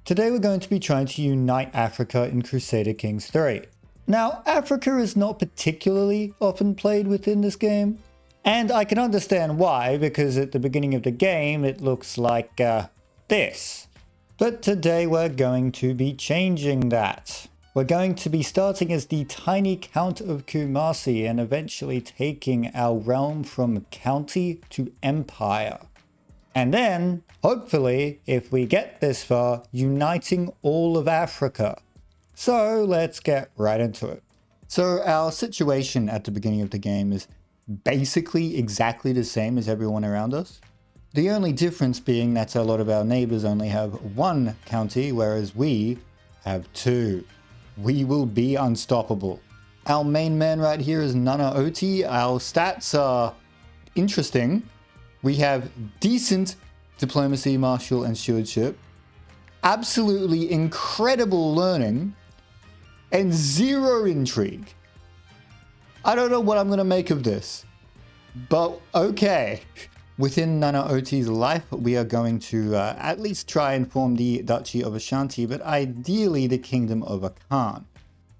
Today we're going to be trying to unite Africa in Crusader Kings 3. Now, Africa is not particularly often played within this game, and I can understand why, because at the beginning of the game it looks like this. But today we're going to be changing that. We're going to be starting as the tiny Count of Kumasi and eventually taking our realm from county to empire. And then, hopefully, if we get this far, uniting all of Africa. So let's get right into it. So our situation at the beginning of the game is basically exactly the same as everyone around us. The only difference being that a lot of our neighbors only have one county, whereas we have two. We will be unstoppable. Our main man right here is Nana Oti. Our stats are interesting. We have decent diplomacy, martial, and stewardship, absolutely incredible learning, and zero intrigue. I don't know what I'm going to make of this, but okay. Within Nana Oti's life, we are going to at least try and form the Duchy of Ashanti, but ideally the Kingdom of Akom.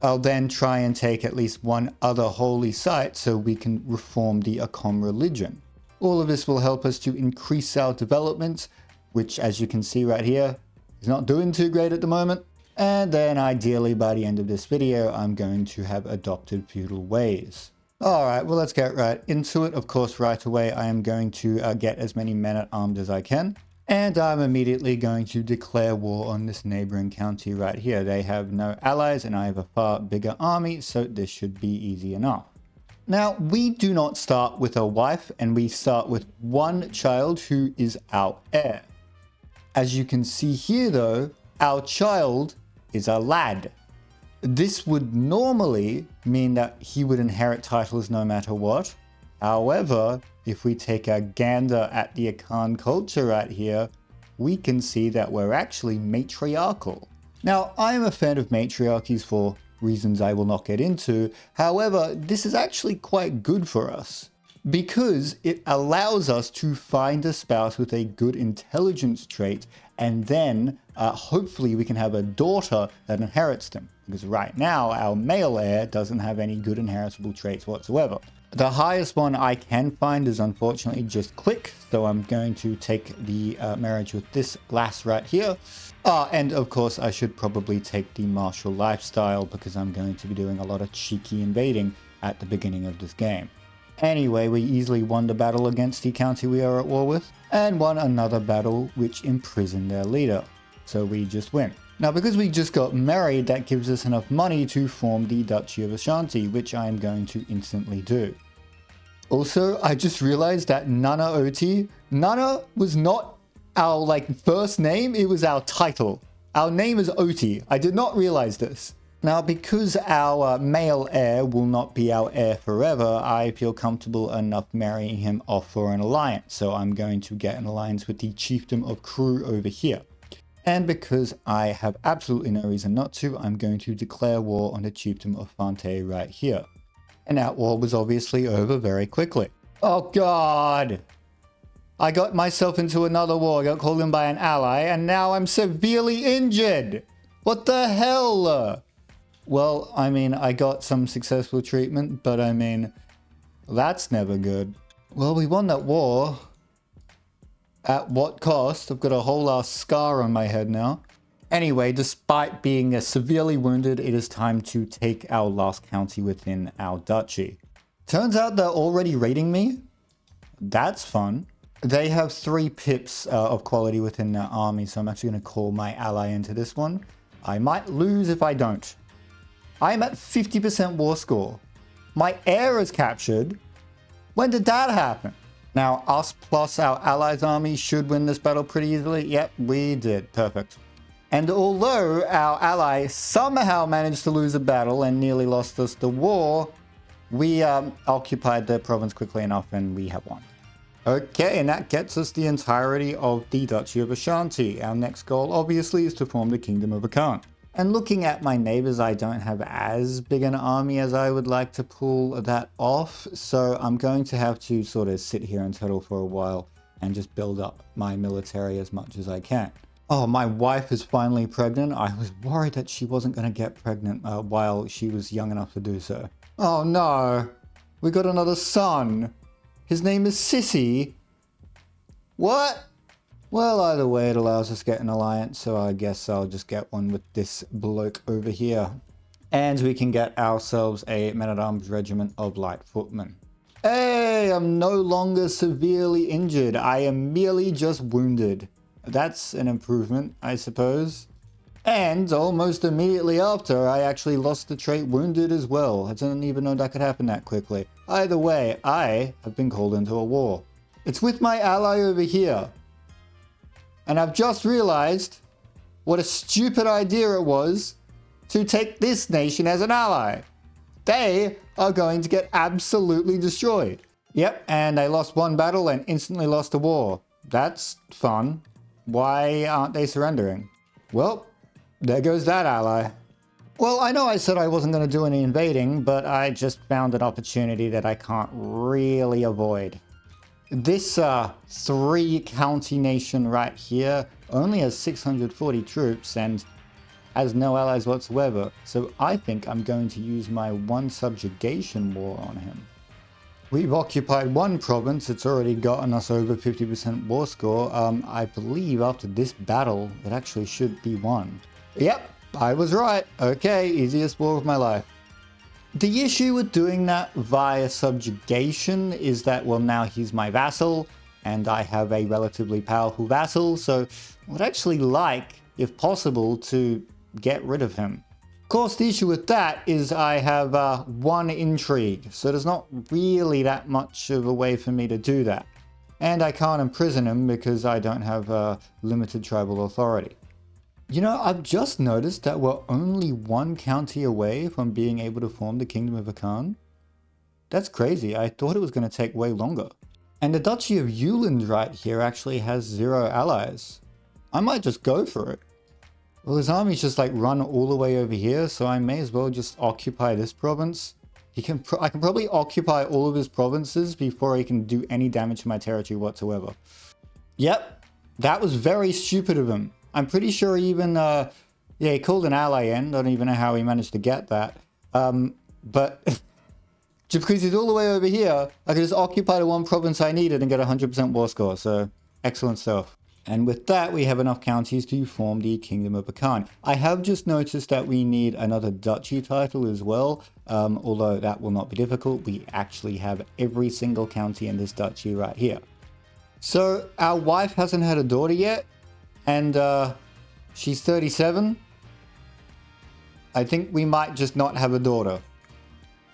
I'll then try and take at least one other holy site so we can reform the Akom religion. All of this will help us to increase our development, which, as you can see right here, is not doing too great at the moment. And then ideally by the end of this video, I'm going to have adopted feudal ways. Alright, well, let's get right into it. Of course, right away, I am going to get as many men at arms as I can. And I'm immediately going to declare war on this neighboring county right here. They have no allies and I have a far bigger army, so this should be easy enough. Now, we do not start with a wife, and we start with one child who is our heir. As you can see here though, our child is a lad. This would normally mean that he would inherit titles no matter what. However, if we take a gander at the Akan culture right here, we can see that we're actually matriarchal. Now, I am a fan of matriarchies for reasons I will not get into. However, this is actually quite good for us because it allows us to find a spouse with a good intelligence trait, and then hopefully we can have a daughter that inherits them, because right now our male heir doesn't have any good inheritable traits whatsoever. The highest one I can find is unfortunately just click, so I'm going to take the marriage with this lass right here. And of course I should probably take the martial lifestyle because I'm going to be doing a lot of cheeky invading at the beginning of this game. Anyway, we easily won the battle against the county we are at war with, and won another battle which imprisoned their leader. So we just win. Now, because we just got married, that gives us enough money to form the Duchy of Ashanti, which I am going to instantly do. Also, I just realized that Nana Oti, Nana was not our first name, it was our title. Our name is Oti. I did not realize this. Now, because our male heir will not be our heir forever, I feel comfortable enough marrying him off for an alliance. So I'm going to get an alliance with the Chiefdom of Kru over here. And because I have absolutely no reason not to, I'm going to declare war on the Chiefdom of Fante right here. And that war was obviously over very quickly. Oh God! I got myself into another war, I got called in by an ally, and now I'm severely injured! What the hell? Well, I mean, I got some successful treatment, but I mean, that's never good. Well, we won that war. At what cost? I've got a whole ass scar on my head now. Anyway, despite being severely wounded, it is time to take our last county within our duchy. Turns out they're already raiding me. That's fun. They have 3 pips of quality within their army, so I'm actually going to call my ally into this one. I might lose if I don't. I'm at 50% war score. My heir is captured. When did that happen? Now, us plus our allies' army should win this battle pretty easily. Yep, we did. Perfect. And although our ally somehow managed to lose a battle and nearly lost us the war, we occupied the province quickly enough and we have won. Okay, and that gets us the entirety of the Duchy of Ashanti. Our next goal, obviously, is to form the Kingdom of Akom. And looking at my neighbors, I don't have as big an army as I would like to pull that off. So I'm going to have to sort of sit here and turtle for a while and just build up my military as much as I can. Oh, my wife is finally pregnant. I was worried that she wasn't going to get pregnant while she was young enough to do so. Oh no, we got another son. His name is Sissy. What? Well, either way, it allows us to get an alliance, so I guess I'll just get one with this bloke over here. And we can get ourselves a men-at-arms regiment of light footmen. Hey, I'm no longer severely injured. I am merely just wounded. That's an improvement, I suppose. And almost immediately after, I actually lost the trait wounded as well. I didn't even know that could happen that quickly. Either way, I have been called into a war. It's with my ally over here. And I've just realized what a stupid idea it was to take this nation as an ally. They are going to get absolutely destroyed. Yep, and I lost one battle and instantly lost a war. That's fun. Why aren't they surrendering? Well, there goes that ally. Well, I know I said I wasn't going to do any invading, but I just found an opportunity that I can't really avoid. This 3-county nation right here only has 640 troops and has no allies whatsoever, so I think I'm going to use my 1 subjugation war on him. We've occupied 1 province, it's already gotten us over 50% war score. I believe after this battle, it actually should be won. Yep, I was right. Okay, easiest war of my life. The issue with doing that via subjugation is that, well, now he's my vassal, and I have a relatively powerful vassal, so I would actually like, if possible, to get rid of him. Of course, the issue with that is I have 1 intrigue, so there's not really that much of a way for me to do that. And I can't imprison him because I don't have limited tribal authority. You know, I've just noticed that we're only 1 county away from being able to form the Kingdom of Akom. That's crazy. I thought it was going to take way longer. And the Duchy of Uland right here actually has 0 allies. I might just go for it. Well, his army's just like run all the way over here, so I may as well just occupy this province. I can probably occupy all of his provinces before he can do any damage to my territory whatsoever. Yep, that was very stupid of him. I'm pretty sure he even, yeah, he called an ally in. I don't even know how he managed to get that. But just because he's all the way over here, I could just occupy the 1 province I needed and get 100% war score. So, excellent stuff. And with that, we have enough counties to form the Kingdom of Akom. I have just noticed that we need another duchy title as well. Although that will not be difficult. We actually have every single county in this duchy right here. So, our wife hasn't had a daughter yet. And she's 37. I think we might just not have a daughter.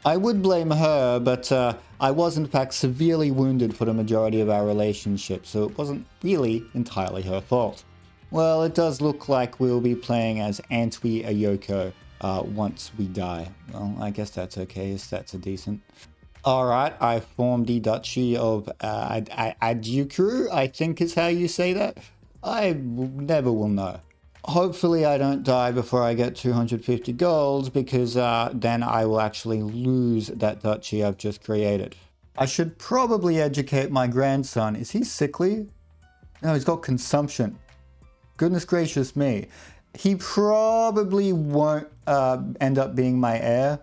I would blame her, but I was in fact severely wounded for the majority of our relationship, so it wasn't really entirely her fault. Well, it does look like we'll be playing as Antwi Ayoko once we die. Well, I guess that's okay, his stats are decent. Alright, I formed the Duchy of Adjukru, I think is how you say that. I never will know. Hopefully I don't die before I get 250 gold, because then I will actually lose that duchy I've just created. I should probably educate my grandson. Is he sickly? No, he's got consumption. Goodness gracious me. He probably won't end up being my heir.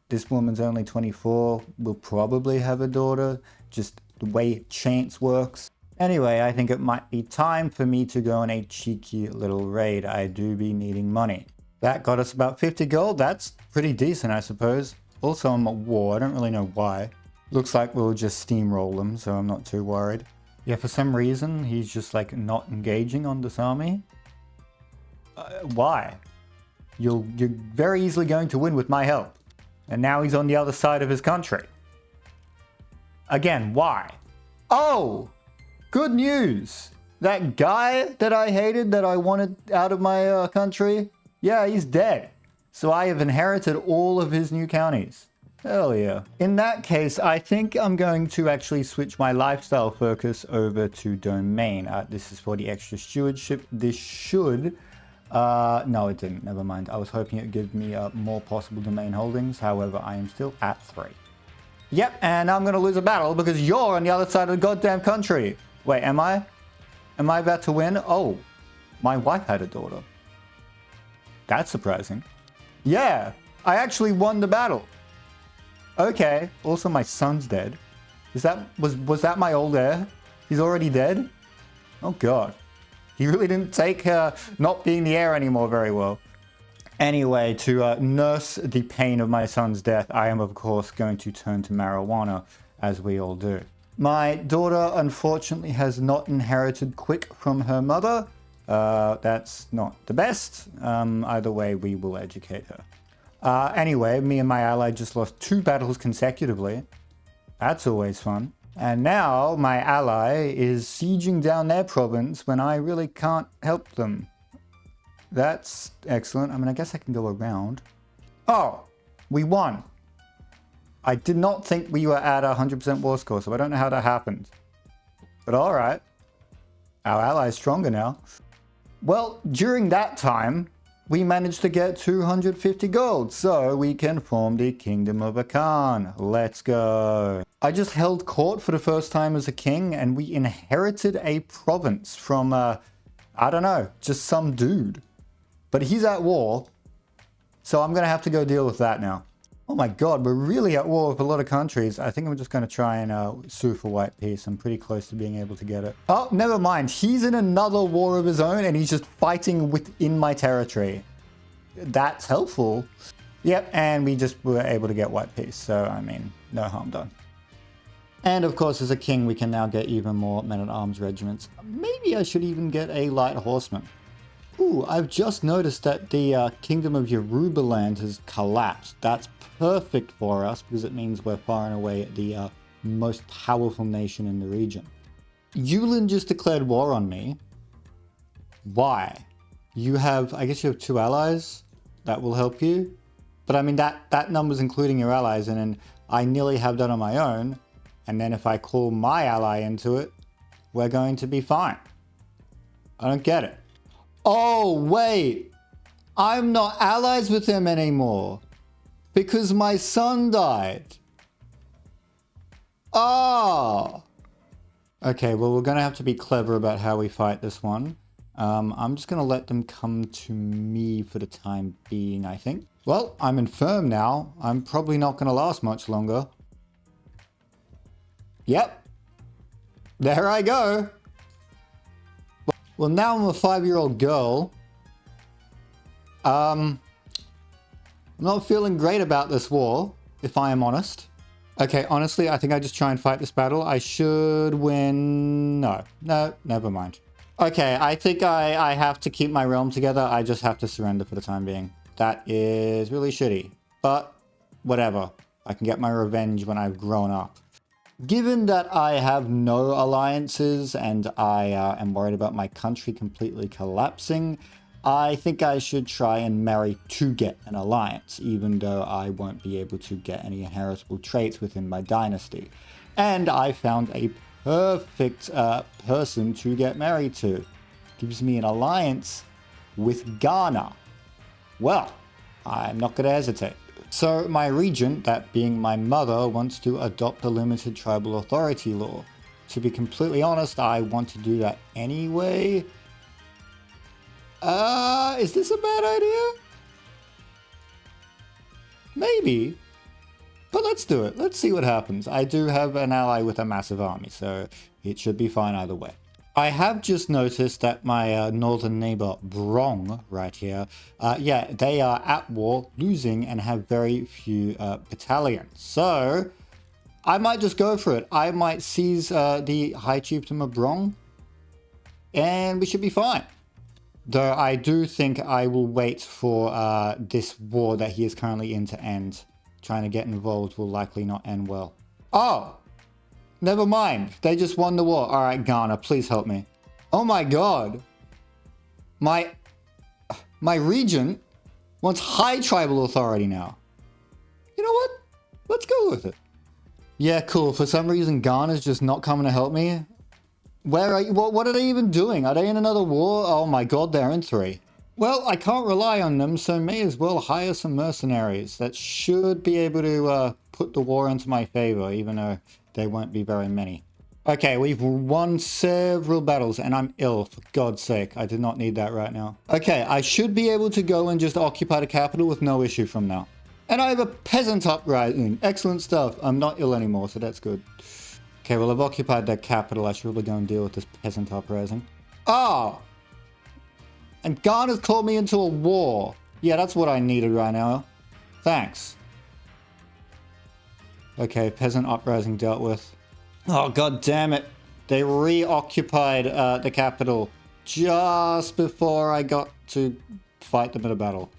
This woman's only 24. We'll probably have a daughter, just the way chance works. Anyway, I think it might be time for me to go on a cheeky little raid. I do be needing money. That got us about 50 gold. That's pretty decent, I suppose. Also, I'm at war. I don't really know why. Looks like we'll just steamroll them, so I'm not too worried. Yeah, for some reason, he's just like not engaging on this army. Why? You're very easily going to win with my help. And now he's on the other side of his country. Again, why? Oh! Good news! That guy that I hated, that I wanted out of my country, yeah, he's dead. So I have inherited all of his new counties. Hell yeah. In that case, I think I'm going to actually switch my lifestyle focus over to domain. This is for the extra stewardship. This should... no, it didn't. Never mind. I was hoping it would give me more possible domain holdings. However, I am still at 3. Yep, and I'm going to lose a battle because you're on the other side of the goddamn country. Wait, am I? Am I about to win? Oh, my wife had a daughter. That's surprising. Yeah, I actually won the battle. Okay. Also, my son's dead. Was that my old heir? He's already dead? Oh god. He really didn't take not being the heir anymore very well. Anyway, to nurse the pain of my son's death, I am of course going to turn to marijuana, as we all do. My daughter unfortunately has not inherited quick from her mother. That's not the best. Either way, we will educate her. Anyway, me and my ally just lost 2 battles consecutively. That's always fun. And now my ally is sieging down their province when I really can't help them. That's excellent. I mean, I guess I can go around. Oh, we won. I did not think we were at 100% war score, so I don't know how that happened. But all right. Our ally is stronger now. Well, during that time, we managed to get 250 gold, so we can form the Kingdom of Akom. Let's go. I just held court for the first time as a king, and we inherited a province from, I don't know, just some dude. But he's at war, so I'm going to have to go deal with that now. Oh my god, we're really at war with a lot of countries. I think I'm just going to try and sue for white peace. I'm pretty close to being able to get it. Oh, never mind. He's in another war of his own, and he's just fighting within my territory. That's helpful. Yep, and we just were able to get white peace. So, I mean, no harm done. And of course, as a king, we can now get even more men-at-arms regiments. Maybe I should even get a light horseman. Ooh, I've just noticed that the Kingdom of Yorubaland has collapsed. That's perfect for us because it means we're far and away the most powerful nation in the region. Yulin just declared war on me. Why? You have, I guess you have 2 allies that will help you. But I mean, that number's including your allies, and then I nearly have that on my own. And then if I call my ally into it, we're going to be fine. I don't get it. Oh, wait. I'm not allies with him anymore. Because my son died. Oh. Okay, well, we're going to have to be clever about how we fight this one. I'm just going to let them come to me for the time being, I think. Well, I'm infirm now. I'm probably not going to last much longer. Yep. There I go. Well, now I'm a 5-year-old girl. I'm not feeling great about this war, if I am honest. Okay, honestly, I think I just try and fight this battle. I should win. No, never mind. Okay, I think I have to keep my realm together. I just have to surrender for the time being. That is really shitty, but whatever. I can get my revenge when I've grown up. Given that I have no alliances and I am worried about my country completely collapsing, I think I should try and marry to get an alliance, even though I won't be able to get any inheritable traits within my dynasty. And I found a perfect person to get married to. Gives me an alliance with Ghana. Well, I'm not going to hesitate. So my regent, that being my mother, wants to adopt a limited tribal authority law. To be completely honest, I want to do that anyway. Is this a bad idea? Maybe. But let's do it. Let's see what happens. I do have an ally with a massive army, so it should be fine either way. I have just noticed that my northern neighbor, Brong, right here, yeah, they are at war, losing, and have very few battalions. So, I might just go for it. I might seize the High Chiefdom of Brong, and we should be fine. Though I do think I will wait for this war that he is currently in to end. Trying to get involved will likely not end well. Oh! Never mind. They just won the war. All right, Ghana, please help me. Oh my god. My regent wants high tribal authority now. You know what? Let's go with it. Yeah, cool. For some reason, Ghana's just not coming to help me. Where are you? What are they even doing? Are they in another war? Oh my god, they're in 3. Well, I can't rely on them, so may as well hire some mercenaries. That should be able to put the war into my favor, even though they won't be very many. Okay, we've won several battles and I'm ill, for God's sake. I did not need that right now. Okay, I should be able to go and just occupy the capital with no issue from now. And I have a peasant uprising. Excellent stuff. I'm not ill anymore, so that's good. Okay, well, I've occupied that capital. I should probably go and deal with this peasant uprising. Oh! And Ghana's called me into a war. Yeah, that's what I needed right now. Thanks. Okay, peasant uprising dealt with. Oh, god damn it. They reoccupied the capital just before I got to fight them in a battle.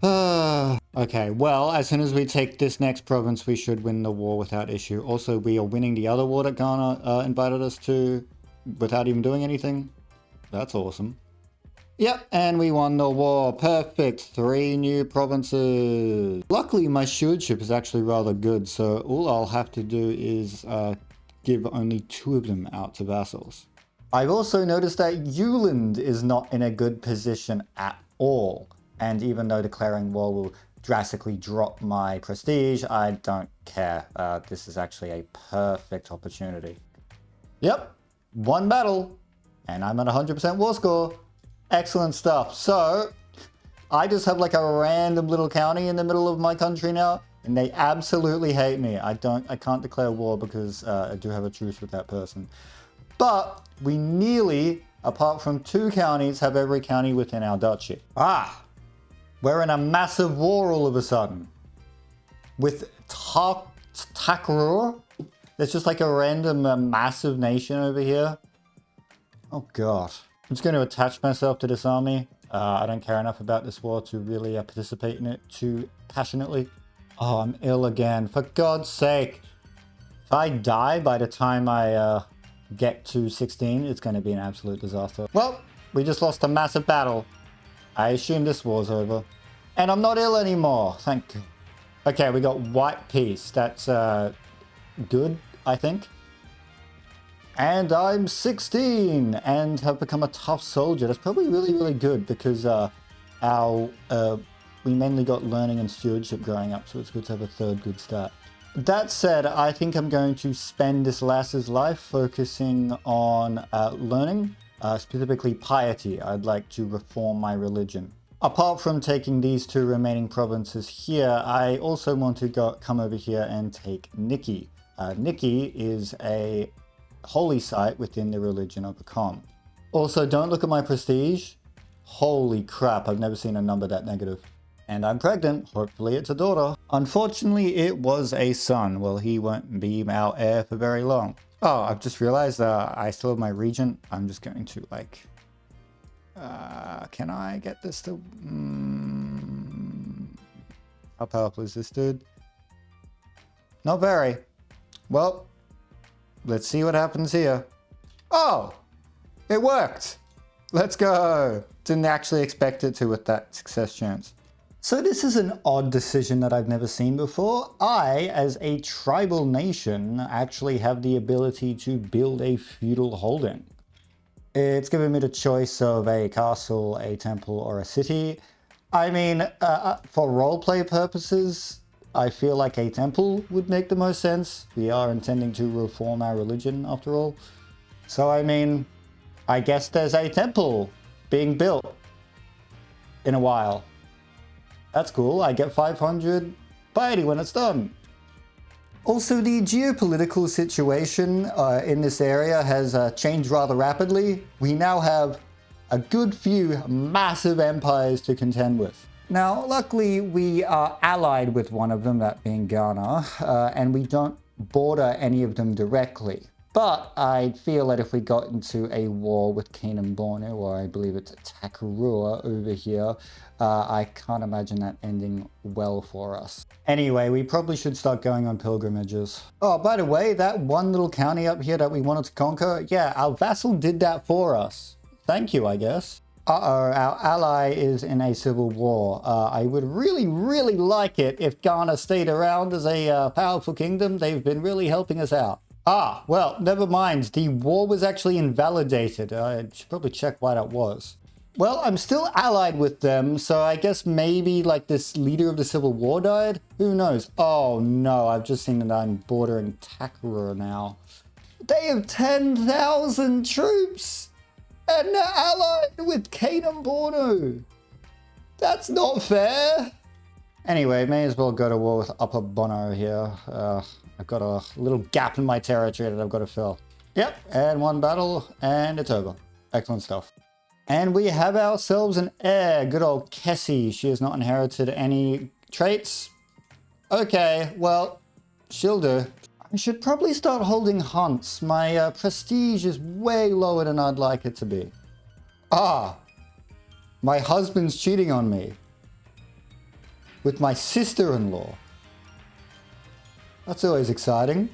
Okay, well, as soon as we take this next province, we should win the war without issue. Also, we are winning the other war that Ghana invited us to without even doing anything. That's awesome. Yep, and we won the war. Perfect. 3 new provinces. Luckily, my stewardship is actually rather good, so all I'll have to do is give only 2 of them out to vassals. I've also noticed that Uland is not in a good position at all. And even though declaring war will drastically drop my prestige, I don't care. This is actually a perfect opportunity. Yep, 1 battle, and I'm at 100% war score. Excellent stuff. So, I just have like a random little county in the middle of my country now, and they absolutely hate me. I can't declare war because I do have a truce with that person. But we nearly, apart from 2 counties, have every county within our duchy. We're in a massive war all of a sudden. With Takrur. There's just like a random massive nation over here. Oh god. I'm just going to attach myself to this army. I don't care enough about this war to really participate in it too passionately. Oh, I'm ill again. For God's sake. If I die by the time I get to 16, it's going to be an absolute disaster. Well, we just lost a massive battle. I assume this war's over. And I'm not ill anymore. Thank you. Okay, we got white peace. That's good, I think. And I'm 16 and have become a tough soldier. That's probably really, really good because we mainly got learning and stewardship growing up, so it's good to have a 3rd good stat. That said, I think I'm going to spend this lass's life focusing on learning, specifically piety. I'd like to reform my religion. Apart from taking these 2 remaining provinces here, I also want to come over here and take Niki. Niki is a holy site within the religion of Akom. Also, don't look at my prestige. Holy crap, I've never seen a number that negative. And I'm pregnant. Hopefully it's a daughter. Unfortunately, it was a son. Well, he won't be our heir for very long. Oh, I've just realized I still have my regent. I'm just going to like... can I get this to... How powerful is this dude? Not very. Well, let's see what happens here. Oh! It worked! Let's go! Didn't actually expect it to with that success chance. So this is an odd decision that I've never seen before. I, as a tribal nation, actually have the ability to build a feudal holding. It's given me the choice of a castle, a temple, or a city. I mean, for roleplay purposes, I feel like a temple would make the most sense. We are intending to reform our religion, after all. So, I mean, I guess there's a temple being built in a while. That's cool. I get 500 piety when it's done. Also, the geopolitical situation in this area has changed rather rapidly. We now have a good few massive empires to contend with. Now, luckily, we are allied with one of them, that being Ghana, and we don't border any of them directly. But I feel that if we got into a war with Kingdom Bornu, or I believe it's Takarua over here, I can't imagine that ending well for us. Anyway, we probably should start going on pilgrimages. Oh, by the way, that one little county up here that we wanted to conquer, yeah, our vassal did that for us. Thank you, I guess. Uh-oh, our ally is in a civil war. I would really, really like it if Ghana stayed around as a powerful kingdom. They've been really helping us out. Ah, well, never mind. The war was actually invalidated. I should probably check why that was. Well, I'm still allied with them, so I guess maybe like this leader of the civil war died? Who knows? Oh no, I've just seen that I'm bordering Takarur now. They have 10,000 troops and they're allied with Kanem-Bornu. That's not fair. Anyway, may as well go to war with Upper Bono here. I've got a little gap in my territory that I've got to fill. Yep, and one battle, and it's over. Excellent stuff. And we have ourselves an heir. Good old Kessie. She has not inherited any traits. Okay, well, she'll do. I should probably start holding hunts. My prestige is way lower than I'd like it to be. Ah, my husband's cheating on me with my sister-in-law. That's always exciting.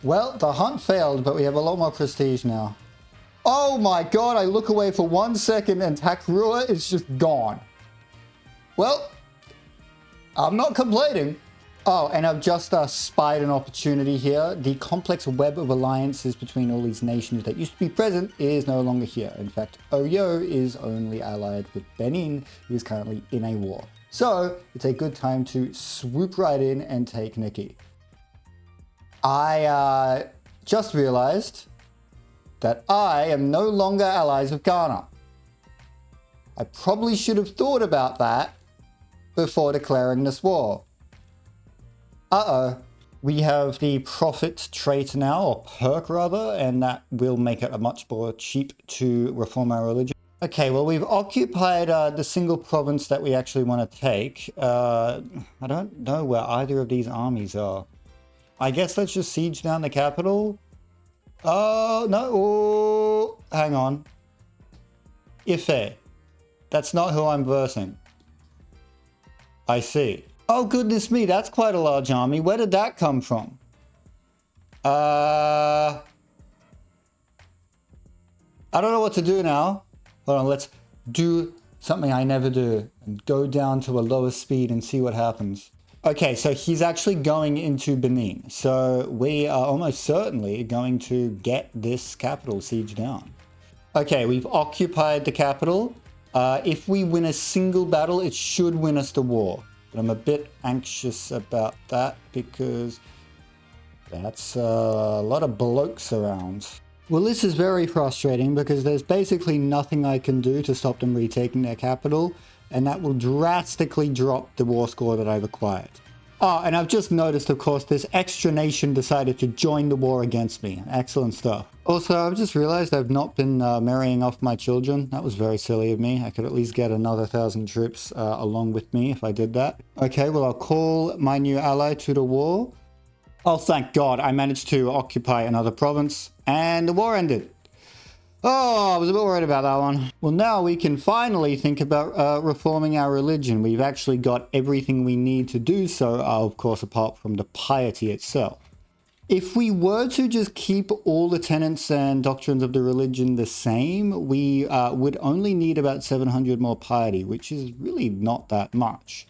Well, the hunt failed, but we have a lot more prestige now. Oh my god, I look away for 1 second and Takrua is just gone. Well, I'm not complaining. Oh, and I've just spied an opportunity here. The complex web of alliances between all these nations that used to be present is no longer here. In fact, Oyo is only allied with Benin, who is currently in a war. So, it's a good time to swoop right in and take Nikki. I just realized that I am no longer allies with Ghana. I probably should have thought about that before declaring this war. Uh-oh. We have the profit trait now, or perk rather, and that will make it a much more cheap to reform our religion. Okay, well, we've occupied the single province that we actually want to take. I don't know where either of these armies are. I guess let's just siege down the capital. Oh, no. Oh, hang on. Ife. That's not who I'm versing. I see. Oh, goodness me. That's quite a large army. Where did that come from? I don't know what to do now. Hold on, let's do something I never do and go down to a lower speed and see what happens. Okay, so he's actually going into Benin. So we are almost certainly going to get this capital siege down. Okay, we've occupied the capital. If we win a single battle, it should win us the war. But I'm a bit anxious about that because that's a lot of blokes around. Well, this is very frustrating because there's basically nothing I can do to stop them retaking their capital, and that will drastically drop the war score that I've acquired. Oh, and I've just noticed, of course, this extra nation decided to join the war against me. Excellent stuff. Also, I've just realized I've not been marrying off my children. That was very silly of me. I could at least get another 1,000 troops along with me if I did that. Okay, well, I'll call my new ally to the war. Oh, thank God, I managed to occupy another province, and the war ended. Oh, I was a bit worried about that one. Well, now we can finally think about reforming our religion. We've actually got everything we need to do so, of course, apart from the piety itself. If we were to just keep all the tenets and doctrines of the religion the same, we would only need about 700 more piety, which is really not that much.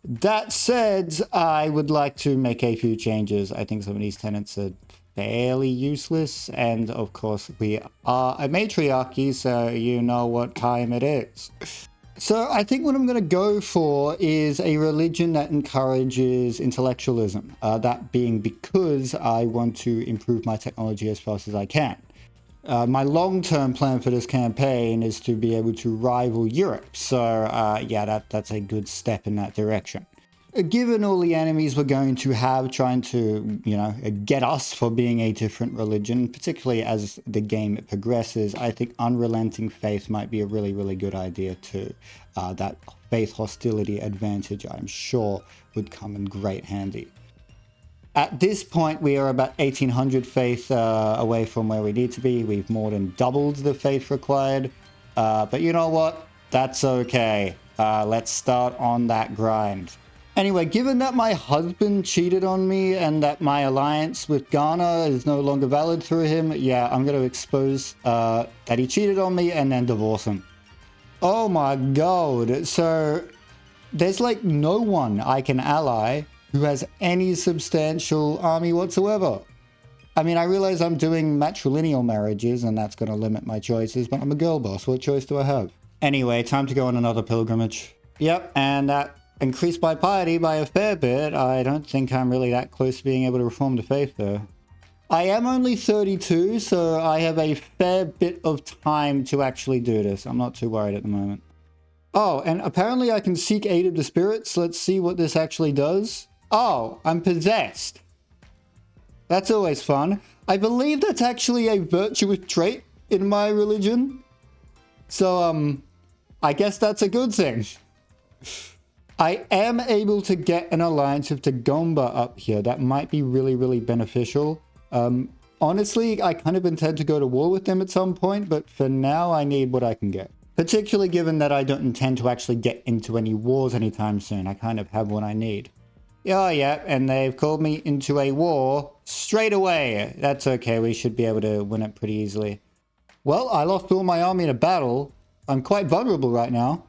That said, I would like to make a few changes. I think some of these tenets are fairly useless, and of course we are a matriarchy, so you know what time it is. So I think what I'm going to go for is a religion that encourages intellectualism, that being because I want to improve my technology as fast as I can. My long-term plan for this campaign is to be able to rival Europe, so yeah, that's a good step in that direction. Given all the enemies we're going to have trying to, you know, get us for being a different religion, particularly as the game progresses, I think unrelenting faith might be a really, really good idea too. That faith hostility advantage, I'm sure, would come in great handy. At this point, we are about 1,800 faith away from where we need to be. We've more than doubled the faith required. But you know what? That's okay. Let's start on that grind. Anyway, given that my husband cheated on me and that my alliance with Ghana is no longer valid through him, yeah, I'm going to expose that he cheated on me and then divorce him. Oh my god. So there's like no one I can ally who has any substantial army whatsoever. I mean, I realize I'm doing matrilineal marriages and that's going to limit my choices, but I'm a girl boss. What choice do I have? Anyway, time to go on another pilgrimage. Yep, and that increased my piety by a fair bit. I don't think I'm really that close to being able to reform the faith though. I am only 32, so I have a fair bit of time to actually do this. I'm not too worried at the moment. Oh, and apparently I can seek aid of the spirits. Let's see what this actually does. Oh, I'm possessed. That's always fun. I believe that's actually a virtuous trait in my religion. So, I guess that's a good thing. I am able to get an alliance with the Gomba up here. That might be really, really beneficial. Honestly, I kind of intend to go to war with them at some point, but for now I need what I can get. Particularly given that I don't intend to actually get into any wars anytime soon. I kind of have what I need. Oh yeah, and they've called me into a war straight away. That's okay, we should be able to win it pretty easily. Well, I lost all my army in a battle. I'm quite vulnerable right now.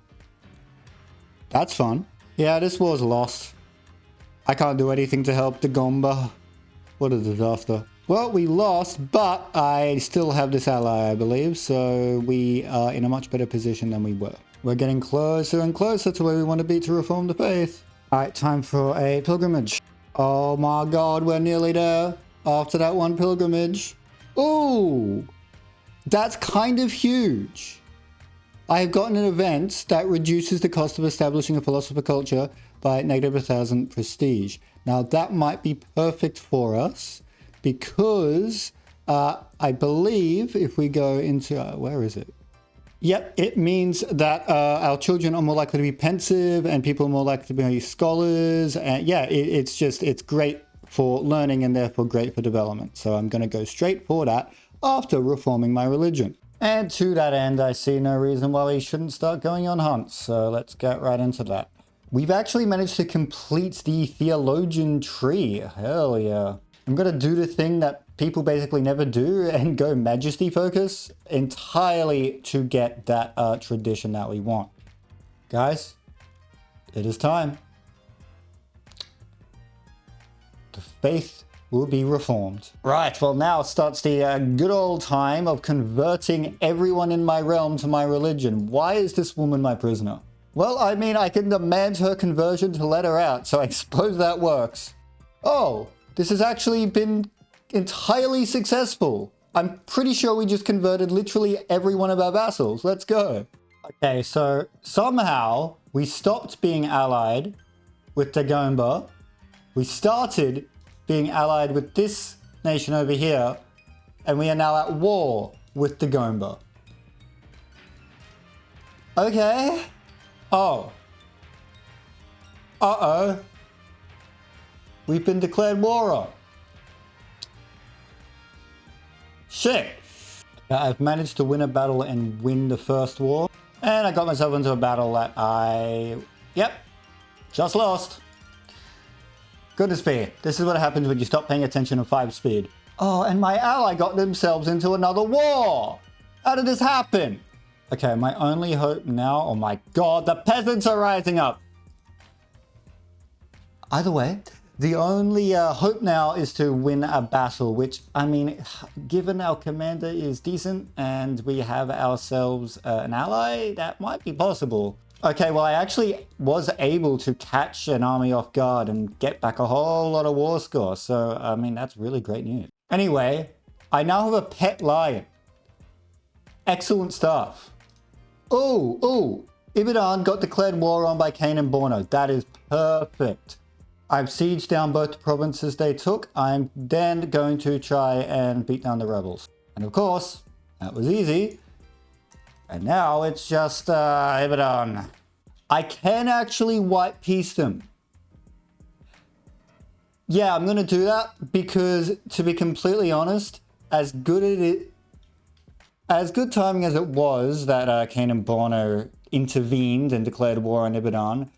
That's fun. Yeah, this war's lost. I can't do anything to help the Gomba. What a disaster. Well, we lost, but I still have this ally, I believe, so we are in a much better position than we were. We're getting closer and closer to where we want to be to reform the faith. Alright, time for a pilgrimage. Oh my god, we're nearly there. After that one pilgrimage. Ooh! That's kind of huge. I have gotten an event that reduces the cost of establishing a philosopher culture by -1,000 prestige. Now that might be perfect for us because I believe if we go into, where is it? Yep, it means that our children are more likely to be pensive and people are more likely to be scholars. And yeah, it's great for learning and therefore great for development. So I'm going to go straight for that after reforming my religion. And to that end, I see no reason why we shouldn't start going on hunts. So let's get right into that. We've actually managed to complete the theologian tree. Hell yeah. I'm going to do the thing that people basically never do and go majesty focus entirely to get that tradition that we want. Guys, it is time. The faith will be reformed. Right, well now starts the good old time of converting everyone in my realm to my religion. Why is this woman my prisoner? Well, I mean, I can demand her conversion to let her out, so I suppose that works. Oh, this has actually been entirely successful. I'm pretty sure we just converted literally every one of our vassals. Let's go. Okay, so somehow we stopped being allied with Dagomba. We started being allied with this nation over here, and we are now at war with Dagomba. Okay. Oh. Uh-oh. We've been declared war on. Shit. I've managed to win a battle and win the first war. And I got myself into a battle that yep, just lost. Goodness me, this is what happens when you stop paying attention at 5 speed. Oh, and my ally got themselves into another war. How did this happen? Okay, my only hope now, oh my god, the peasants are rising up. Either way, the only hope now is to win a battle, which, I mean, given our commander is decent and we have ourselves an ally, that might be possible. Okay, well, I actually was able to catch an army off guard and get back a whole lot of war score. So, I mean, that's really great news. Anyway, I now have a pet lion. Excellent stuff. Oh, Ibadan got declared war on by Cain and Borno. That is perfect. I've sieged down both the provinces they took. I'm then going to try and beat down the rebels. And of course, that was easy. And now it's just Ibadan. I can actually white peace them. Yeah, I'm going to do that because, to be completely honest, as good timing as it was that Cain and Borno intervened and declared war on Ibadan,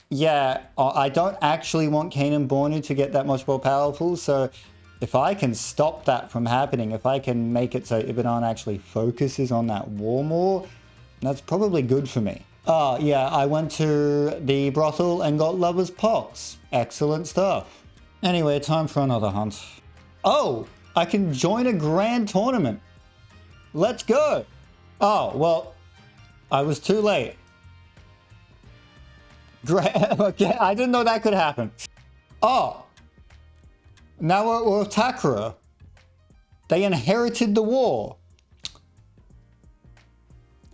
yeah, I don't actually want Cain and Borno to get that much more powerful, so if I can stop that from happening, if I can make it so Ibadan actually focuses on that war more, that's probably good for me. Yeah, I went to the brothel and got lover's pox. Excellent stuff. Anyway, time for another hunt. Oh, I can join a grand tournament. Let's go. Oh, well, I was too late. Okay, I didn't know that could happen. Oh. Now we're Takara. They inherited the war.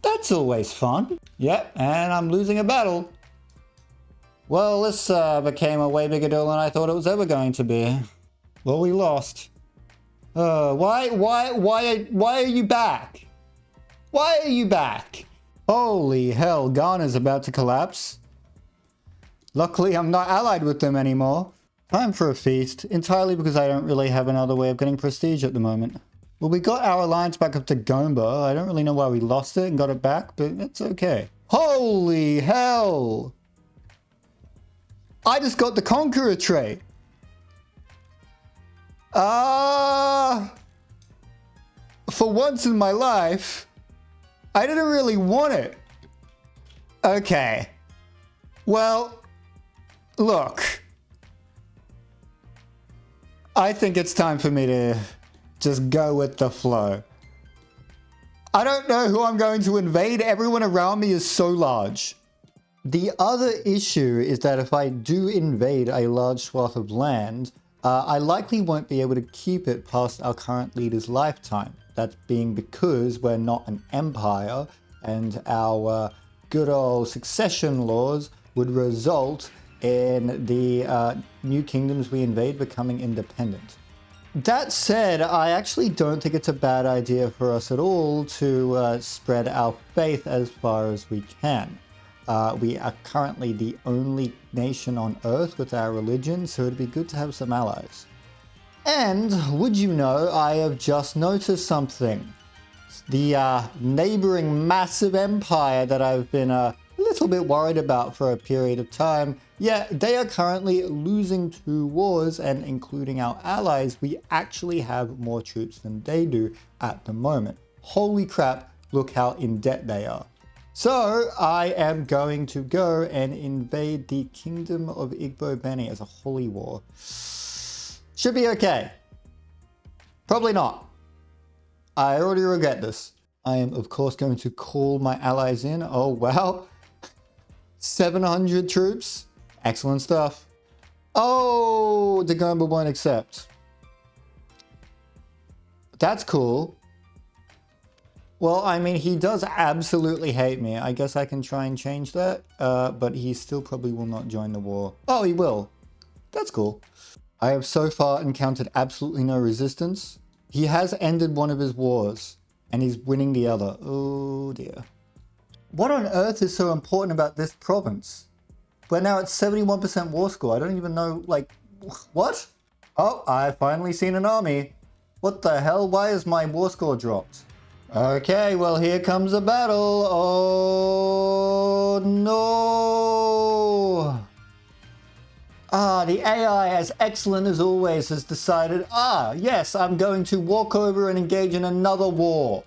That's always fun. Yep, and I'm losing a battle. Well, this became a way bigger deal than I thought it was ever going to be. Well, we lost. Why are you back? Why are you back? Holy hell, Ghana's about to collapse. Luckily, I'm not allied with them anymore. Time for a feast, entirely because I don't really have another way of getting prestige at the moment. Well, we got our alliance back up to Gomba. I don't really know why we lost it and got it back, but it's okay. Holy hell! I just got the Conqueror trait. For once in my life, I didn't really want it. Okay. Well, look. I think it's time for me to just go with the flow. I don't know who I'm going to invade. Everyone around me is so large. The other issue is that if I do invade a large swath of land, I likely won't be able to keep it past our current leader's lifetime. That's being because we're not an empire, and our good old succession laws would result in the new kingdoms we invade becoming independent. That said, I actually don't think it's a bad idea for us at all to spread our faith as far as we can. We are currently the only nation on Earth with our religion, so it'd be good to have some allies. And would you know, I have just noticed something. The neighboring massive empire that I've been a little bit worried about for a period of time, yeah, they are currently losing 2 wars, and including our allies, we actually have more troops than they do at the moment. Holy crap, look how in debt they are. So I am going to go and invade the Kingdom of Igbo Beni as a holy war. Should be okay. Probably not. I already regret this. I am, of course, going to call my allies in. Oh, wow. 700 troops. Excellent stuff. Oh, Dagomba won't accept. That's cool. Well, I mean, he does absolutely hate me. I guess I can try and change that. But he still probably will not join the war. Oh, he will. That's cool. I have so far encountered absolutely no resistance. He has ended one of his wars, and he's winning the other. Oh dear. What on earth is so important about this province? We're now at 71% war score. I don't even know, like, what? Oh, I've finally seen an army. What the hell? Why is my war score dropped? Okay, well, here comes a battle. Oh no. The AI, as excellent as always, has decided, yes, I'm going to walk over and engage in another war.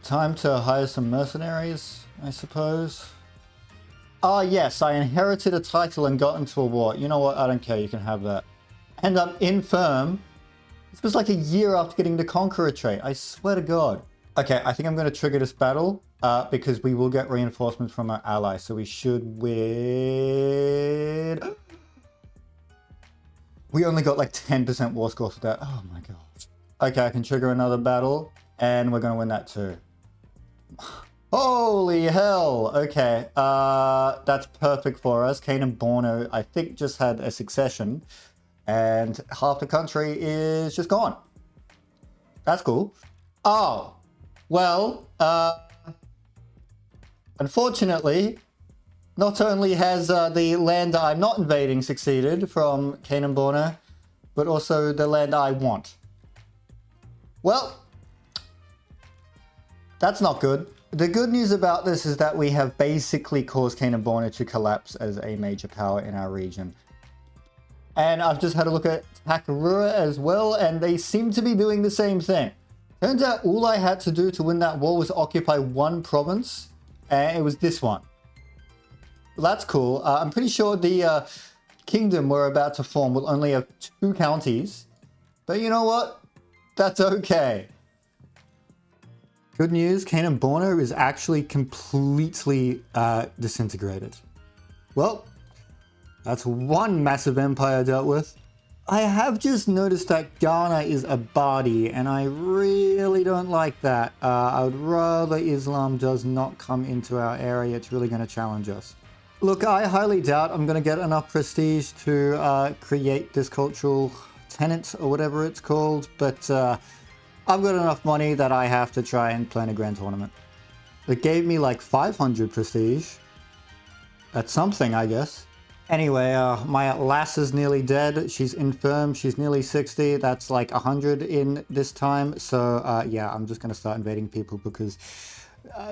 Time to hire some mercenaries, I suppose. Yes, I inherited a title and got into a war. You know what? I don't care. You can have that. And I'm infirm. This was like a year after getting the Conqueror trait. I swear to God. Okay, I think I'm going to trigger this battle because we will get reinforcements from our allies. So we should win. We only got like 10% war score for that. Oh my God. Okay, I can trigger another battle and we're going to win that too. Holy hell. Okay, that's perfect for us. Kane and Borno, I think, just had a succession and half the country is just gone. That's cool. Oh, well, unfortunately, not only has the land I'm not invading succeeded from Kane and Borno, but also the land I want. Well, that's not good. The good news about this is that we have basically caused Kane and Borno to collapse as a major power in our region. And I've just had a look at Takarua as well, and they seem to be doing the same thing. Turns out all I had to do to win that war was occupy one province, and it was this one. That's cool. I'm pretty sure the kingdom we're about to form will only have 2 counties. But you know what? That's okay. Good news, Kane and Borno is actually completely disintegrated. Well, that's one massive empire dealt with. I have just noticed that Ghana is a Badi, and I really don't like that. I would rather Islam does not come into our area. It's really going to challenge us. Look, I highly doubt I'm going to get enough prestige to create this cultural tenant or whatever it's called, but I've got enough money that I have to try and plan a grand tournament. It gave me like 500 prestige. That's something, I guess. Anyway, my lass is nearly dead. She's infirm. She's nearly 60. That's like 100 in this time. So, yeah, I'm just going to start invading people because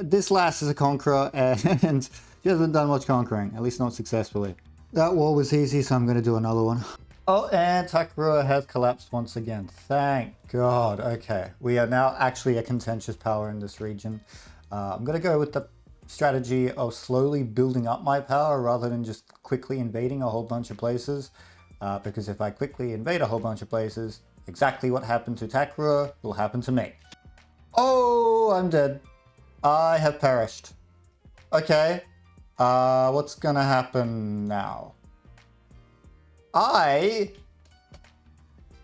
this lass is a conqueror and she hasn't done much conquering, at least not successfully. That war was easy, so I'm going to do another one. Oh, and Takarua has collapsed once again. Thank God. Okay, we are now actually a contentious power in this region. I'm going to go with the strategy of slowly building up my power rather than just quickly invading a whole bunch of places. Because if I quickly invade a whole bunch of places, exactly what happened to Takarua will happen to me. Oh, I'm dead. I have perished. Okay. What's gonna happen now? Hold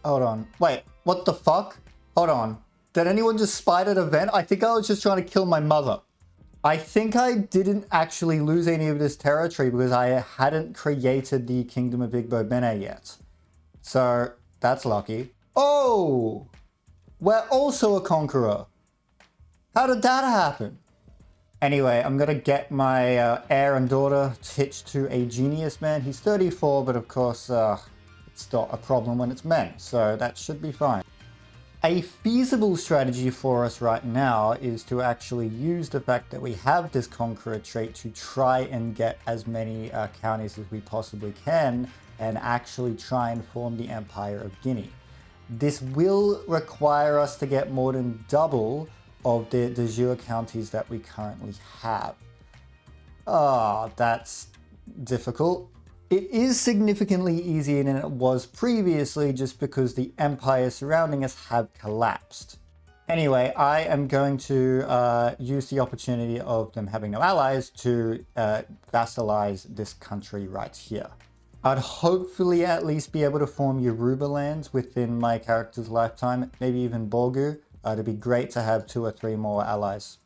on. Wait, what the fuck? Hold on. Did anyone just spider the vent? I think I was just trying to kill my mother. I think I didn't actually lose any of this territory because I hadn't created the Kingdom of Igbo yet. So, that's lucky. Oh! We're also a conqueror. How did that happen? Anyway, I'm gonna get my heir and daughter hitched to a genius man. He's 34, but of course, it's not a problem when it's men, so that should be fine. A feasible strategy for us right now is to actually use the fact that we have this conqueror trait to try and get as many counties as we possibly can and actually try and form the Empire of Guinea. This will require us to get more than double of the de jure counties that we currently have. That's difficult. It is significantly easier than it was previously just because the empires surrounding us have collapsed. Anyway, I am going to use the opportunity of them having no allies to vassalize this country right here. I'd hopefully at least be able to form Yoruba lands within my character's lifetime, maybe even Borgu. It'd be great to have 2 or 3 more allies.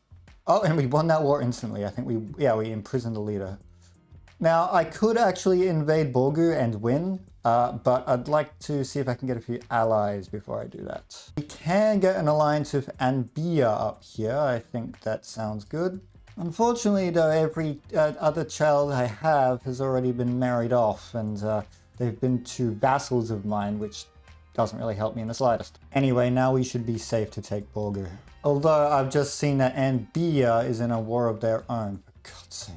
Oh, and we won that war instantly. I think we imprisoned the leader. Now, I could actually invade Borgu and win, but I'd like to see if I can get a few allies before I do that. We can get an alliance with Anbia up here. I think that sounds good. Unfortunately, though, every other child I have has already been married off, and they've been to vassals of mine, which doesn't really help me in the slightest. Anyway, now we should be safe to take Borgu. Although I've just seen that Anbia is in a war of their own, for God's sake.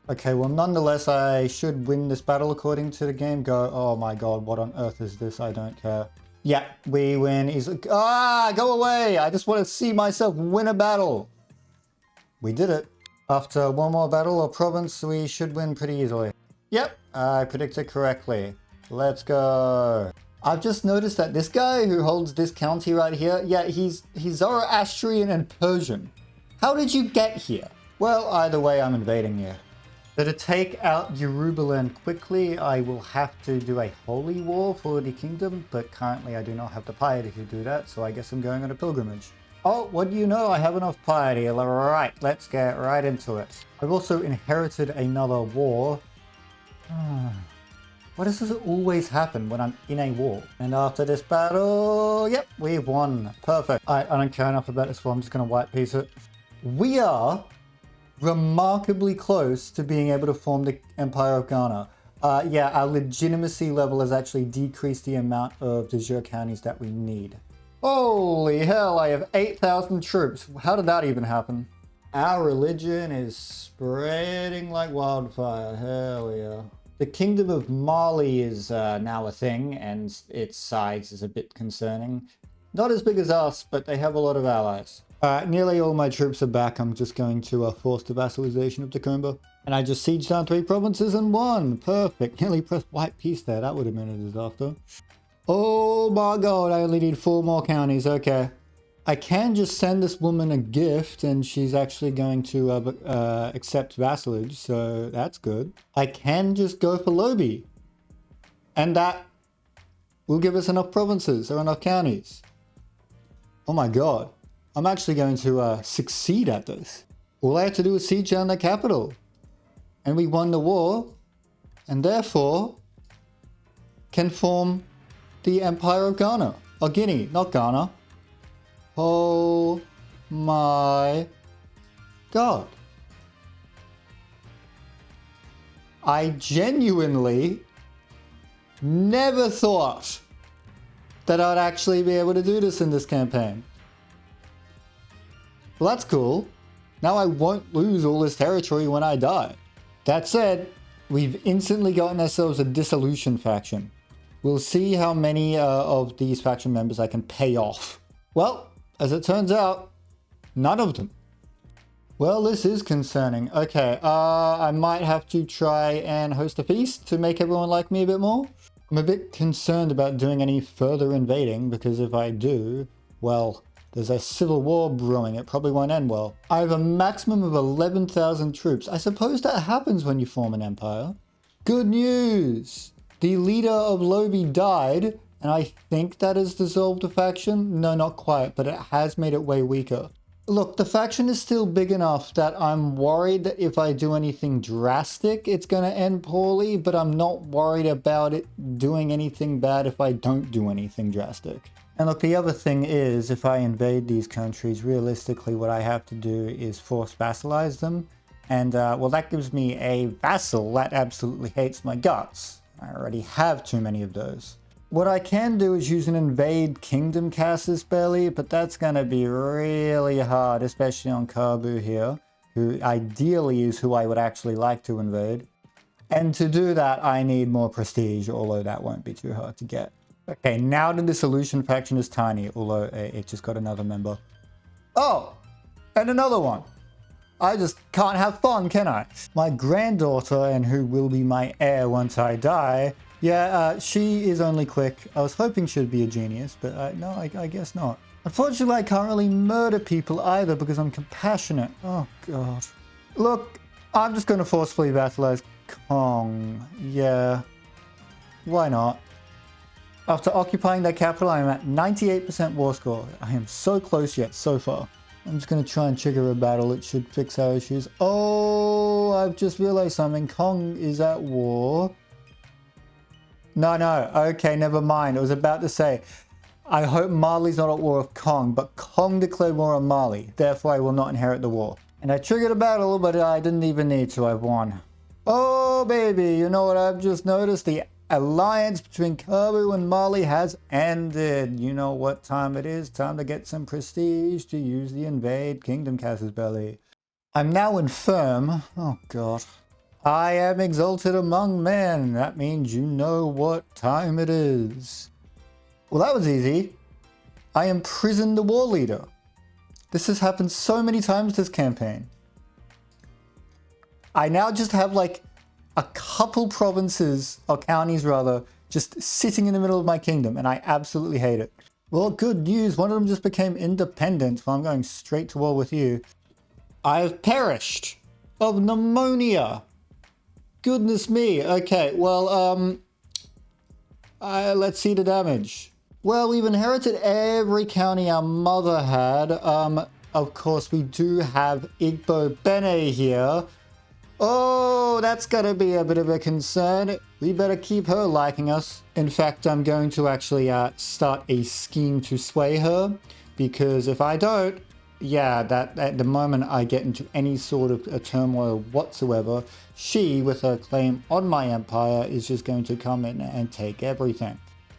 Okay, well, nonetheless, I should win this battle according to the game. Go, oh my God, what on earth is this? I don't care. Yeah, we win. He's like, go away. I just want to see myself win a battle. We did it. After one more battle or province, we should win pretty easily. Yep, I predicted correctly. Let's go. I've just noticed that this guy who holds this county right here, yeah, he's Zoroastrian and Persian. How did you get here? Well, either way, I'm invading you. So to take out Yorubaland quickly, I will have to do a holy war for the kingdom, but currently I do not have the piety to do that, so I guess I'm going on a pilgrimage. Oh, what do you know? I have enough piety. Alright, let's get right into it. I've also inherited another war. Why does this always happen when I'm in a war? And after this battle, yep, we've won. Perfect. I don't care enough about this war. I'm just going to white piece it. We are remarkably close to being able to form the Empire of Ghana. Yeah, our legitimacy level has actually decreased the amount of de jure counties that we need. Holy hell, I have 8,000 troops. How did that even happen? Our religion is spreading like wildfire. Hell yeah. The Kingdom of Mali is now a thing, and its size is a bit concerning. Not as big as us, but they have a lot of allies. Nearly all my troops are back. I'm just going to force the vassalization of Tacomba. And I just sieged down 3 provinces and won. Perfect. Nearly pressed white peace there. That would have been a disaster. Oh my God, I only need 4 more counties. Okay. I can just send this woman a gift and she's actually going to accept vassalage, so that's good. I can just go for Lobi. And that will give us enough provinces or enough counties. Oh my god. I'm actually going to succeed at this. All I have to do is siege down the capital. And we won the war. And therefore can form the Empire of Ghana. Or Guinea, not Ghana. Oh my god. I genuinely never thought that I'd actually be able to do this in this campaign. Well, that's cool. Now I won't lose all this territory when I die. That said, we've instantly gotten ourselves a dissolution faction. We'll see how many of these faction members I can pay off. Well, as it turns out, none of them. Well, this is concerning. Okay, I might have to try and host a feast to make everyone like me a bit more. I'm a bit concerned about doing any further invading because if I do, well, there's a civil war brewing. It probably won't end well. I have a maximum of 11,000 troops. I suppose that happens when you form an empire. Good news! The leader of Lobi died, and I think that has dissolved the faction. No, not quite, but it has made it way weaker. Look, the faction is still big enough that I'm worried that if I do anything drastic, it's going to end poorly, but I'm not worried about it doing anything bad if I don't do anything drastic. And look, the other thing is, if I invade these countries, realistically what I have to do is force vassalize them. And, well, that gives me a vassal that absolutely hates my guts. I already have too many of those. What I can do is use an invade kingdom casus belli, but that's going to be really hard, especially on Kabu here, who ideally is who I would actually like to invade. And to do that, I need more prestige, although that won't be too hard to get. Okay, now the dissolution faction is tiny, although it just got another member. Oh, and another one. I just can't have fun, can I? My granddaughter, and who will be my heir once I die, yeah, she is only quick. I was hoping she'd be a genius, but no, I guess not. Unfortunately, I can't really murder people either because I'm compassionate. Oh, God. Look, I'm just going to forcefully vassalize Kong. Yeah, why not? After occupying their capital, I am at 98% war score. I am so close yet so far. I'm just going to try and trigger a battle. It should fix our issues. Oh, I've just realized something. Kong is at war. No, okay, never mind. I was about to say, I hope Mali's not at war with Kong, but Kong declared war on Mali. Therefore, I will not inherit the war. And I triggered a battle, but I didn't even need to. I've won. Oh, baby, you know what I've just noticed? The alliance between Kabu and Mali has ended. You know what time it is? Time to get some prestige to use the invade kingdom casus belli. I'm now infirm. Oh, God. I am exalted among men. That means you know what time it is. Well, that was easy. I imprisoned the war leader. This has happened so many times this campaign. I now just have like a couple provinces, or counties rather, just sitting in the middle of my kingdom, and I absolutely hate it. Well, good news. One of them just became independent. Well, I'm going straight to war with you. I have perished of pneumonia. Goodness me. Okay, well, let's see the damage. Well, we've inherited every county our mother had. Of course, we do have Igbo Bene here. Oh, that's gonna be a bit of a concern. We better keep her liking us. In fact, I'm going to actually start a scheme to sway her, because if I don't, yeah, that at the moment I get into any sort of a turmoil whatsoever, she, with her claim on my empire, is just going to come in and take everything.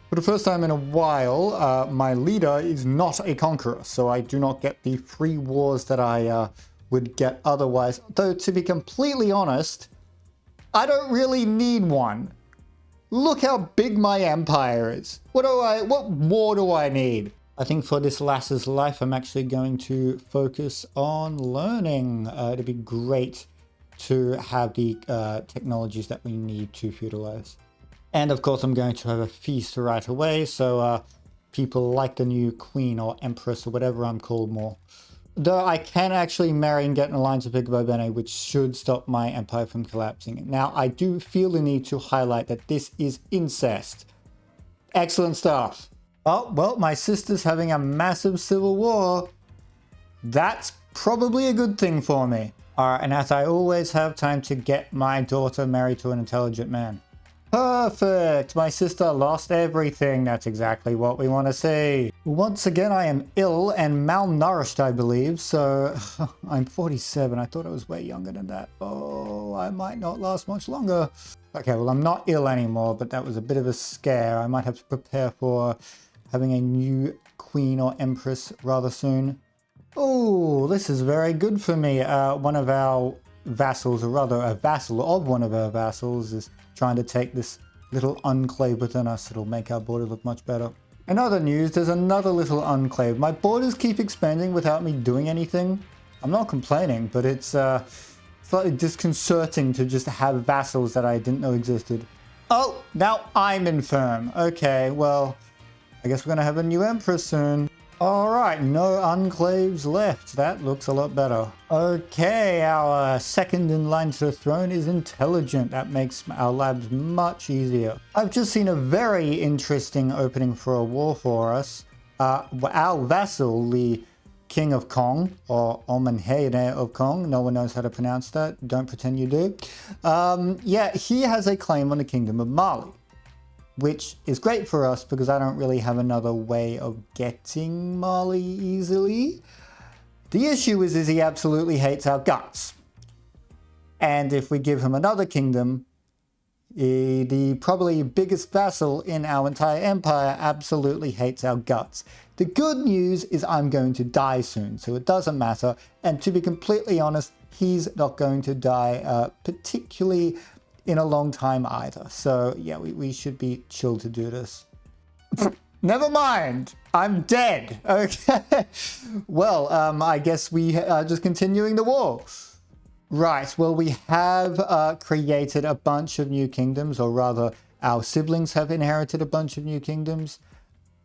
For the first time in a while, my leader is not a conqueror, so I do not get the free wars that I would get otherwise. Though, to be completely honest, I don't really need one. Look how big my empire is. What more do I need? I think for this lass's life, I'm actually going to focus on learning. It'd be great to have the technologies that we need to feudalize. And of course, I'm going to have a feast right away, so people like the new queen or empress or whatever I'm called more. Though I can actually marry and get an alliance with Igbo Bene, which should stop my empire from collapsing. Now, I do feel the need to highlight that this is incest. Excellent stuff. Oh, well, my sister's having a massive civil war. That's probably a good thing for me. Alright, and as I always have time to get my daughter married to an intelligent man. Perfect! My sister lost everything. That's exactly what we want to see. Once again, I am ill and malnourished, I believe. So, I'm 47. I thought I was way younger than that. Oh, I might not last much longer. Okay, well, I'm not ill anymore, but that was a bit of a scare. I might have to prepare for having a new queen or empress rather soon. Oh, this is very good for me. One of our vassals, or rather a vassal of one of our vassals, is trying to take this little enclave within us. It'll make our border look much better. In other news, there's another little enclave. My borders keep expanding without me doing anything. I'm not complaining, but it's slightly disconcerting to just have vassals that I didn't know existed. Oh, now I'm infirm. Okay, well, I guess we're gonna have a new empress soon. Alright, no enclaves left. That looks a lot better. Okay, our second in line to the throne is intelligent. That makes our labs much easier. I've just seen a very interesting opening for a war for us. Our vassal, the King of Kong, or Omanhede of Kong, no one knows how to pronounce that. Don't pretend you do. Yeah, he has a claim on the Kingdom of Mali, which is great for us because I don't really have another way of getting Mali easily. The issue is he absolutely hates our guts. And if we give him another kingdom, the probably biggest vassal in our entire empire absolutely hates our guts. The good news is I'm going to die soon, so it doesn't matter. And to be completely honest, he's not going to die particularly in a long time either. So yeah, we should be chill to do this. Never mind, I'm dead. Okay. Well, I guess we are just continuing the war. Right, well, we have created a bunch of new kingdoms, or rather our siblings have inherited a bunch of new kingdoms.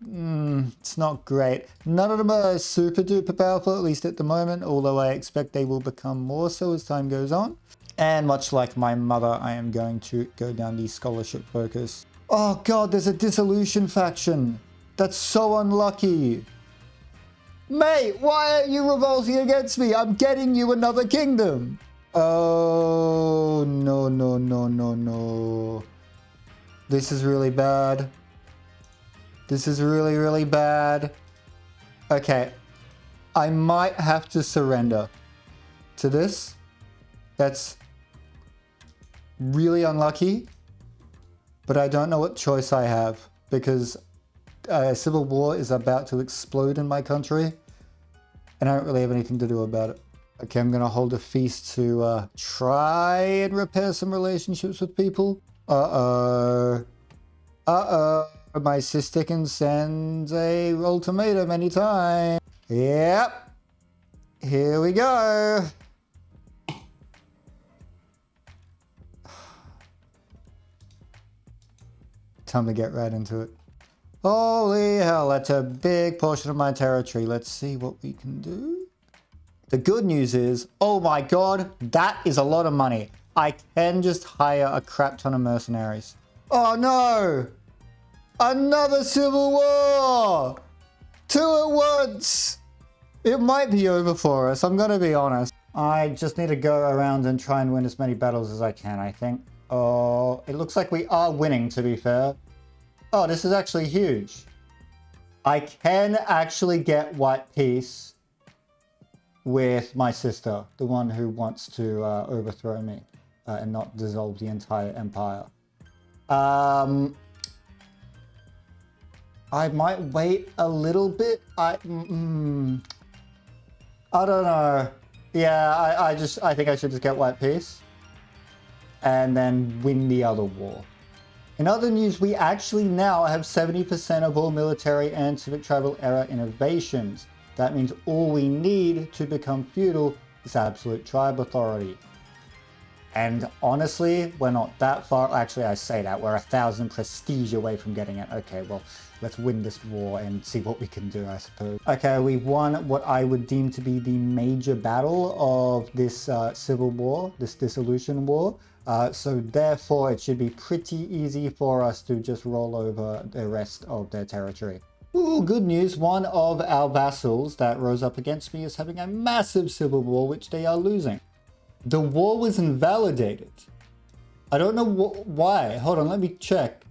It's not great. None of them are super duper powerful, at least at the moment, although I expect they will become more so as time goes on. And much like my mother, I am going to go down the scholarship focus. Oh god, there's a dissolution faction. That's so unlucky. Mate, why are you revolting against me? I'm getting you another kingdom. Oh, no, no, no, no, no. This is really bad. This is really, really bad. Okay, I might have to surrender to this. That's really unlucky, but I don't know what choice I have because a civil war is about to explode in my country and I don't really have anything to do about it. Okay, I'm gonna hold a feast to try and repair some relationships with people. My sister can send a ultimatum anytime. Yep, here we go. Time to get right into it. Holy hell, that's a big portion of my territory. Let's see what we can do. The good news is, oh my god, that is a lot of money. I can just hire a crap ton of mercenaries. Oh no! Another civil war! 2 at once! It might be over for us, I'm gonna be honest. I just need to go around and try and win as many battles as I can, I think. Oh, it looks like we are winning, to be fair. Oh, this is actually huge. I can actually get white peace with my sister, the one who wants to overthrow me and not dissolve the entire empire. I might wait a little bit. I don't know. Yeah, I think I should just get white peace and then win the other war. In other news, we actually now have 70% of all military and civic tribal era innovations. That means all we need to become feudal is absolute tribe authority. And honestly, we're not that far. Actually, I say that. We're 1,000 prestige away from getting it. Okay, well, let's win this war and see what we can do, I suppose. Okay, we won what I would deem to be the major battle of this civil war, this dissolution war. So therefore, it should be pretty easy for us to just roll over the rest of their territory. Ooh, good news. One of our vassals that rose up against me is having a massive civil war, which they are losing. The war was invalidated. I don't know why. Hold on, let me check.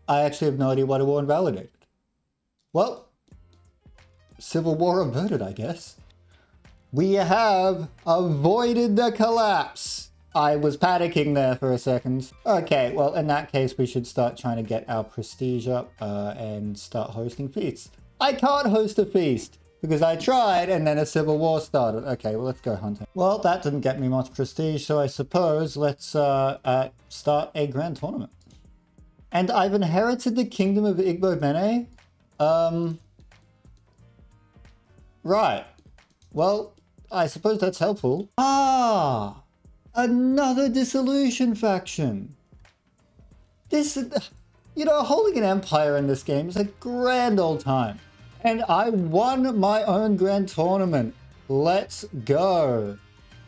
I actually have no idea why the war invalidated. Well, civil war averted, I guess. We have avoided the collapse. I was panicking there for a second. Okay, well, in that case, we should start trying to get our prestige up and start hosting feasts. I can't host a feast because I tried and then a civil war started. Okay, well, let's go hunting. Well, that didn't get me much prestige, so I suppose let's start a grand tournament. And I've inherited the kingdom of Igbo right. Well, I suppose that's helpful. Ah! Another dissolution faction. This, you know, holding an empire in this game is a grand old time. And I won my own grand tournament. Let's go.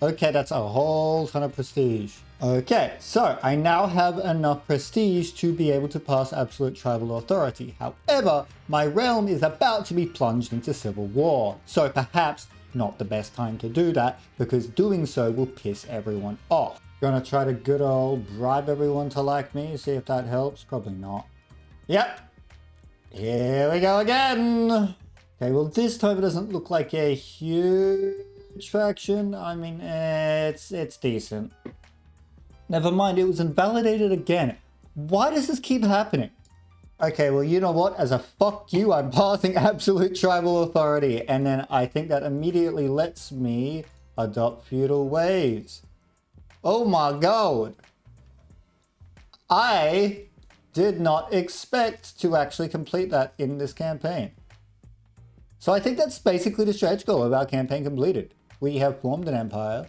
Okay, that's a whole ton of prestige. Okay, so I now have enough prestige to be able to pass absolute tribal authority. However, my realm is about to be plunged into civil war. So perhaps not the best time to do that, because doing so will piss everyone off. Gonna try to good old bribe everyone to like me, see if that helps. Probably not. Yep. Here we go again. Okay, well, this time it doesn't look like a huge faction. I mean, it's decent. Never mind, it was invalidated again. Why does this keep happening? Okay, well, you know what? As a fuck you, I'm passing absolute tribal authority. And then I think that immediately lets me adopt feudal ways. Oh my god. I did not expect to actually complete that in this campaign. So I think that's basically the stretch goal of our campaign completed. We have formed an empire,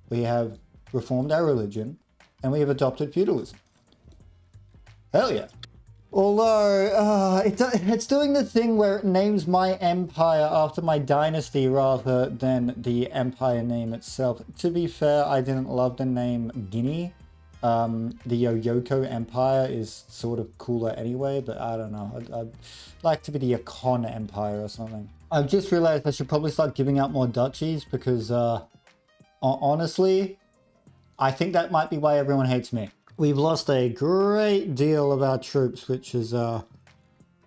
we have reformed our religion, and we have adopted feudalism. Hell yeah. Although, it's doing the thing where it names my empire after my dynasty rather than the empire name itself. To be fair, I didn't love the name Guinea. The Yoko Empire is sort of cooler anyway, but I don't know. I'd like to be the Akom Empire or something. I've just realized I should probably start giving out more duchies because, honestly, I think that might be why everyone hates me. We've lost a great deal of our troops, which is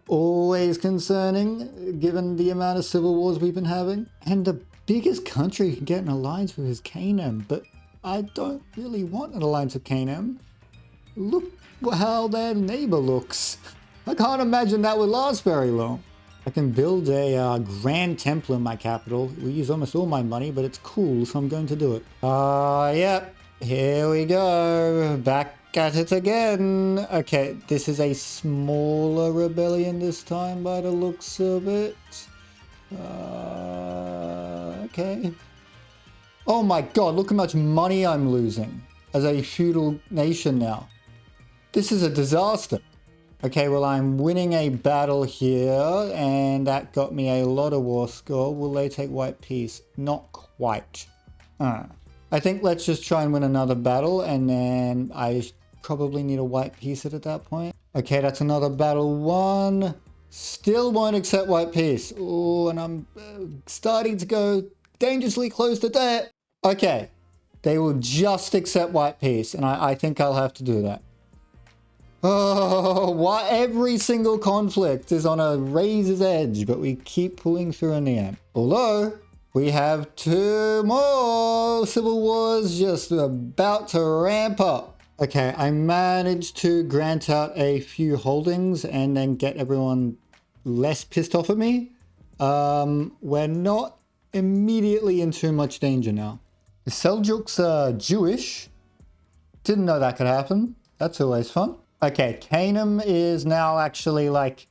always concerning, given the amount of civil wars we've been having. And the biggest country you can get an alliance with is Canaan, but I don't really want an alliance with Canaan. Look how their neighbor looks. I can't imagine that would last very long. I can build a grand temple in my capital. We use almost all my money, but it's cool, so I'm going to do it. Yep. Here we go. Back at it again. Okay, this is a smaller rebellion this time by the looks of it. Okay. Oh my god, look how much money I'm losing as a feudal nation now. This is a disaster. Okay, well, I'm winning a battle here, and that got me a lot of war score. Will they take white peace? Not quite. I think let's just try and win another battle, and then I probably need a white peace at that point. Okay, that's another battle won. Still won't accept white peace. Oh, and I'm starting to go dangerously close to debt. Okay, they will just accept white peace, and I think I'll have to do that. Oh, why every single conflict is on a razor's edge, but we keep pulling through in the end. Although, we have 2 more civil wars just about to ramp up. Okay, I managed to grant out a few holdings and then get everyone less pissed off at me. We're not immediately in too much danger now. The Seljuks are Jewish. Didn't know that could happen. That's always fun. Okay, Canaan is now actually like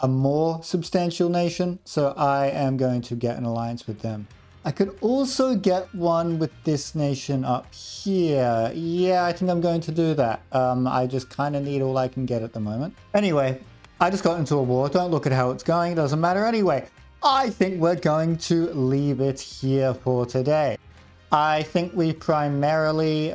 a more substantial nation, so I am going to get an alliance with them. I could also get one with this nation up here. Yeah, I think I'm going to do that. I just kind of need all I can get at the moment. Anyway, I just got into a war. Don't look at how it's going. It doesn't matter anyway. I think we're going to leave it here for today. I think we've primarily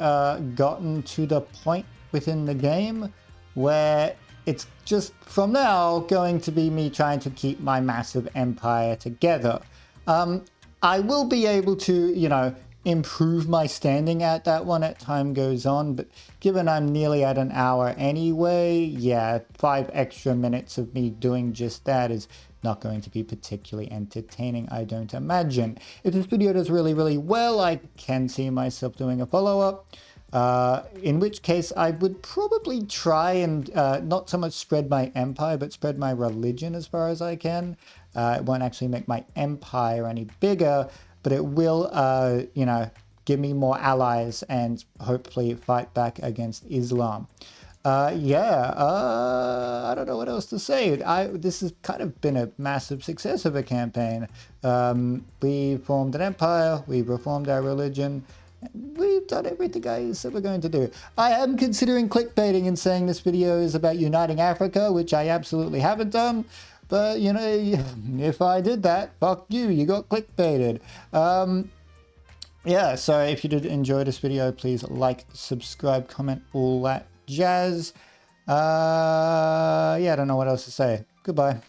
gotten to the point within the game where it's just from now going to be me trying to keep my massive empire together. I will be able to, you know, improve my standing at that one as time goes on, but given I'm nearly at an hour anyway, yeah, 5 extra minutes of me doing just that is not going to be particularly entertaining, I don't imagine. If this video does really, really well, I can see myself doing a follow-up. In which case I would probably try and not so much spread my empire, but spread my religion as far as I can. It won't actually make my empire any bigger, but it will, you know, give me more allies and hopefully fight back against Islam. Yeah, I don't know what else to say. This has kind of been a massive success of a campaign. We formed an empire, we've reformed our religion, we've done everything I said we're going to do. I am considering clickbaiting and saying this video is about uniting Africa, which I absolutely haven't done. But, you know, if I did that, fuck you, you got clickbaited. Yeah, so if you did enjoy this video, please like, subscribe, comment, all that jazz. Yeah, I don't know what else to say. Goodbye.